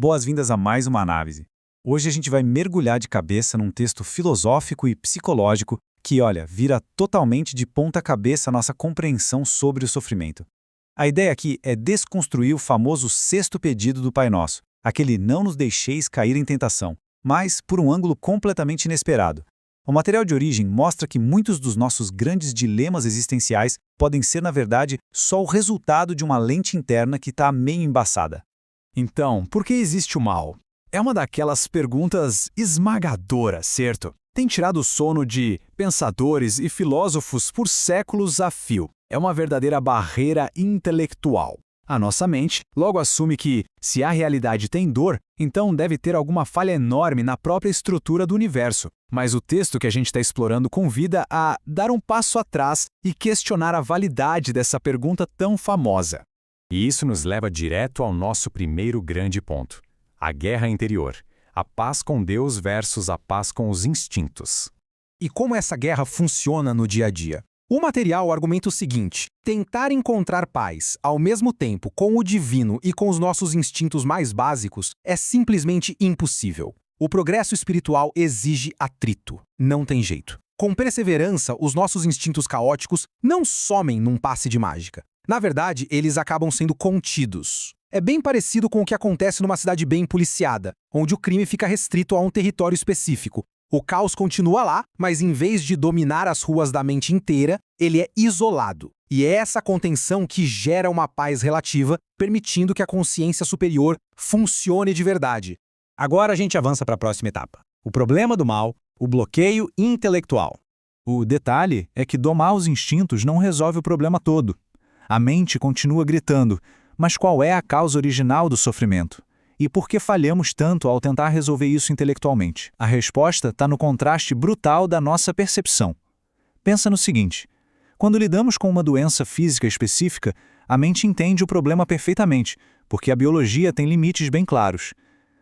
Boas-vindas a mais uma análise. Hoje a gente vai mergulhar de cabeça num texto filosófico e psicológico que, olha, vira totalmente de ponta cabeça a nossa compreensão sobre o sofrimento. A ideia aqui é desconstruir o famoso sexto pedido do Pai Nosso, aquele não nos deixeis cair em tentação, mas por um ângulo completamente inesperado. O material de origem mostra que muitos dos nossos grandes dilemas existenciais podem ser, na verdade, só o resultado de uma lente interna que está meio embaçada. Então, por que existe o mal? É uma daquelas perguntas esmagadoras, certo? Tem tirado o sono de pensadores e filósofos por séculos a fio. É uma verdadeira barreira intelectual. A nossa mente logo assume que, se a realidade tem dor, então deve ter alguma falha enorme na própria estrutura do universo. Mas o texto que a gente está explorando convida a dar um passo atrás e questionar a validade dessa pergunta tão famosa. E isso nos leva direto ao nosso primeiro grande ponto: a guerra interior. A paz com Deus versus a paz com os instintos. E como essa guerra funciona no dia a dia? O material argumenta o seguinte: tentar encontrar paz, ao mesmo tempo, com o divino e com os nossos instintos mais básicos, é simplesmente impossível. O progresso espiritual exige atrito. Não tem jeito. Com perseverança, os nossos instintos caóticos não somem num passe de mágica. Na verdade, eles acabam sendo contidos. É bem parecido com o que acontece numa cidade bem policiada, onde o crime fica restrito a um território específico. O caos continua lá, mas em vez de dominar as ruas da mente inteira, ele é isolado. E é essa contenção que gera uma paz relativa, permitindo que a consciência superior funcione de verdade. Agora a gente avança para a próxima etapa. O problema do mal, o bloqueio intelectual. O detalhe é que domar os instintos não resolve o problema todo. A mente continua gritando, mas qual é a causa original do sofrimento? E por que falhamos tanto ao tentar resolver isso intelectualmente? A resposta está no contraste brutal da nossa percepção. Pensa no seguinte: quando lidamos com uma doença física específica, a mente entende o problema perfeitamente, porque a biologia tem limites bem claros.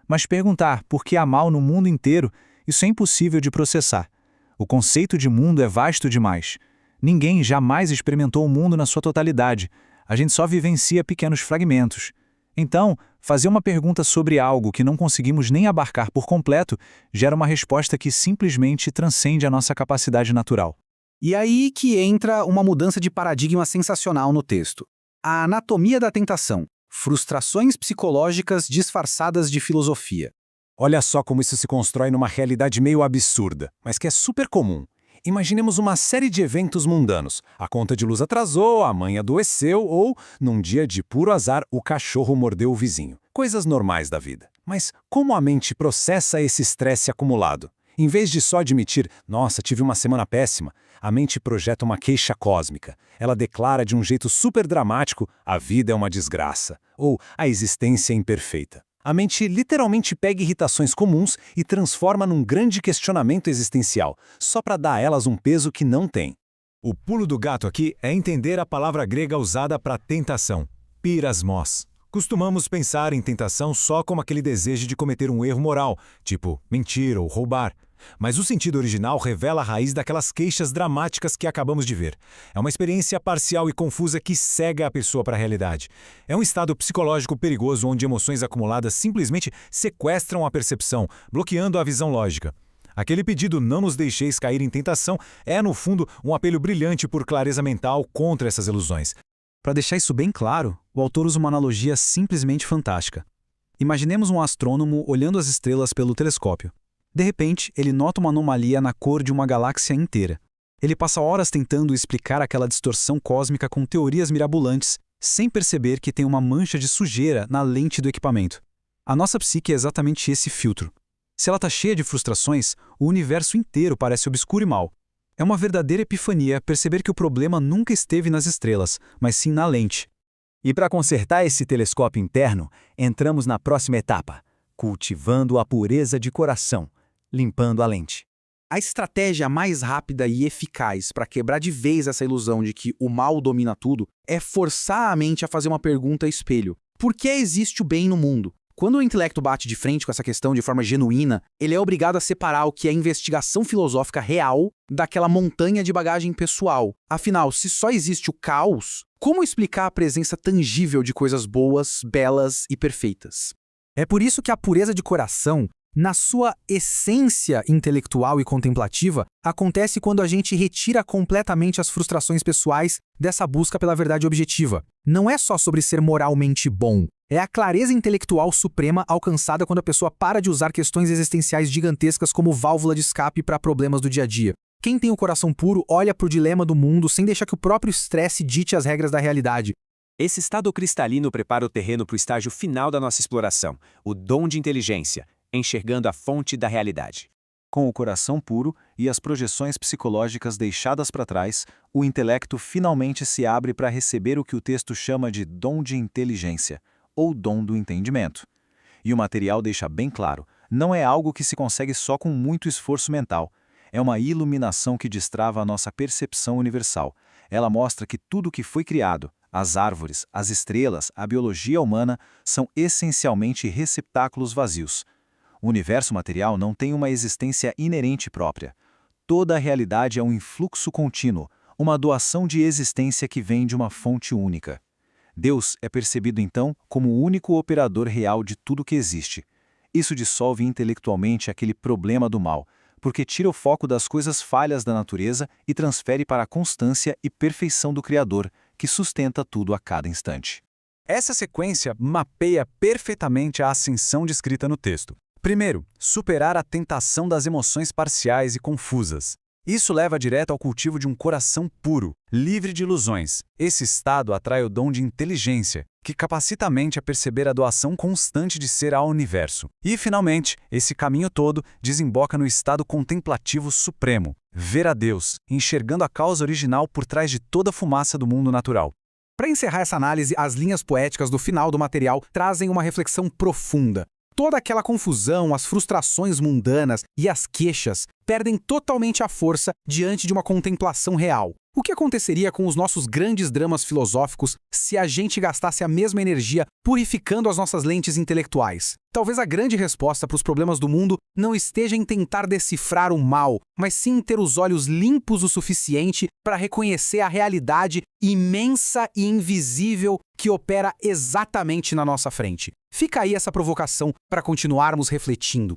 Mas perguntar por que há mal no mundo inteiro, isso é impossível de processar. O conceito de mundo é vasto demais. Ninguém jamais experimentou o mundo na sua totalidade. A gente só vivencia pequenos fragmentos. Então, fazer uma pergunta sobre algo que não conseguimos nem abarcar por completo gera uma resposta que simplesmente transcende a nossa capacidade natural. E aí que entra uma mudança de paradigma sensacional no texto. A anatomia da tentação. Frustrações psicológicas disfarçadas de filosofia. Olha só como isso se constrói numa realidade meio absurda, mas que é super comum. Imaginemos uma série de eventos mundanos. A conta de luz atrasou, a mãe adoeceu ou, num dia de puro azar, o cachorro mordeu o vizinho. Coisas normais da vida. Mas como a mente processa esse estresse acumulado? Em vez de só admitir, nossa, tive uma semana péssima, a mente projeta uma queixa cósmica. Ela declara de um jeito super dramático, a vida é uma desgraça, ou a existência é imperfeita. A mente literalmente pega irritações comuns e transforma num grande questionamento existencial, só para dar a elas um peso que não tem. O pulo do gato aqui é entender a palavra grega usada para tentação, pirasmos. Costumamos pensar em tentação só como aquele desejo de cometer um erro moral, tipo mentir ou roubar. Mas o sentido original revela a raiz daquelas queixas dramáticas que acabamos de ver. É uma experiência parcial e confusa que cega a pessoa para a realidade. É um estado psicológico perigoso onde emoções acumuladas simplesmente sequestram a percepção, bloqueando a visão lógica. Aquele pedido "não nos deixeis cair em tentação" é, no fundo, um apelo brilhante por clareza mental contra essas ilusões. Para deixar isso bem claro, o autor usa uma analogia simplesmente fantástica. Imaginemos um astrônomo olhando as estrelas pelo telescópio. De repente, ele nota uma anomalia na cor de uma galáxia inteira. Ele passa horas tentando explicar aquela distorção cósmica com teorias mirabolantes, sem perceber que tem uma mancha de sujeira na lente do equipamento. A nossa psique é exatamente esse filtro. Se ela está cheia de frustrações, o universo inteiro parece obscuro e mau. É uma verdadeira epifania perceber que o problema nunca esteve nas estrelas, mas sim na lente. E para consertar esse telescópio interno, entramos na próxima etapa: cultivando a pureza de coração, limpando a lente. A estratégia mais rápida e eficaz para quebrar de vez essa ilusão de que o mal domina tudo é forçar a mente a fazer uma pergunta espelho. Por que existe o bem no mundo? Quando o intelecto bate de frente com essa questão de forma genuína, ele é obrigado a separar o que é investigação filosófica real daquela montanha de bagagem pessoal. Afinal, se só existe o caos, como explicar a presença tangível de coisas boas, belas e perfeitas? É por isso que a pureza de coração, na sua essência intelectual e contemplativa, acontece quando a gente retira completamente as frustrações pessoais dessa busca pela verdade objetiva. Não é só sobre ser moralmente bom. É a clareza intelectual suprema alcançada quando a pessoa para de usar questões existenciais gigantescas como válvula de escape para problemas do dia a dia. Quem tem o coração puro olha para o dilema do mundo sem deixar que o próprio estresse dite as regras da realidade. Esse estado cristalino prepara o terreno para o estágio final da nossa exploração, o dom de inteligência, enxergando a fonte da realidade. Com o coração puro e as projeções psicológicas deixadas para trás, o intelecto finalmente se abre para receber o que o texto chama de dom de inteligência, ou dom do entendimento. E o material deixa bem claro, não é algo que se consegue só com muito esforço mental. É uma iluminação que destrava a nossa percepção universal. Ela mostra que tudo que foi criado, as árvores, as estrelas, a biologia humana, são essencialmente receptáculos vazios. O universo material não tem uma existência inerente própria. Toda a realidade é um influxo contínuo, uma doação de existência que vem de uma fonte única. Deus é percebido então como o único operador real de tudo que existe. Isso dissolve intelectualmente aquele problema do mal, porque tira o foco das coisas falhas da natureza e transfere para a constância e perfeição do Criador, que sustenta tudo a cada instante. Essa sequência mapeia perfeitamente a ascensão descrita no texto. Primeiro, superar a tentação das emoções parciais e confusas. Isso leva direto ao cultivo de um coração puro, livre de ilusões. Esse estado atrai o dom de inteligência, que capacita a mente a perceber a doação constante de ser ao universo. E, finalmente, esse caminho todo desemboca no estado contemplativo supremo, ver a Deus, enxergando a causa original por trás de toda a fumaça do mundo natural. Para encerrar essa análise, as linhas poéticas do final do material trazem uma reflexão profunda. Toda aquela confusão, as frustrações mundanas e as queixas perdem totalmente a força diante de uma contemplação real. O que aconteceria com os nossos grandes dramas filosóficos se a gente gastasse a mesma energia purificando as nossas lentes intelectuais? Talvez a grande resposta para os problemas do mundo não esteja em tentar decifrar o mal, mas sim em ter os olhos limpos o suficiente para reconhecer a realidade imensa e invisível que opera exatamente na nossa frente. Fica aí essa provocação para continuarmos refletindo.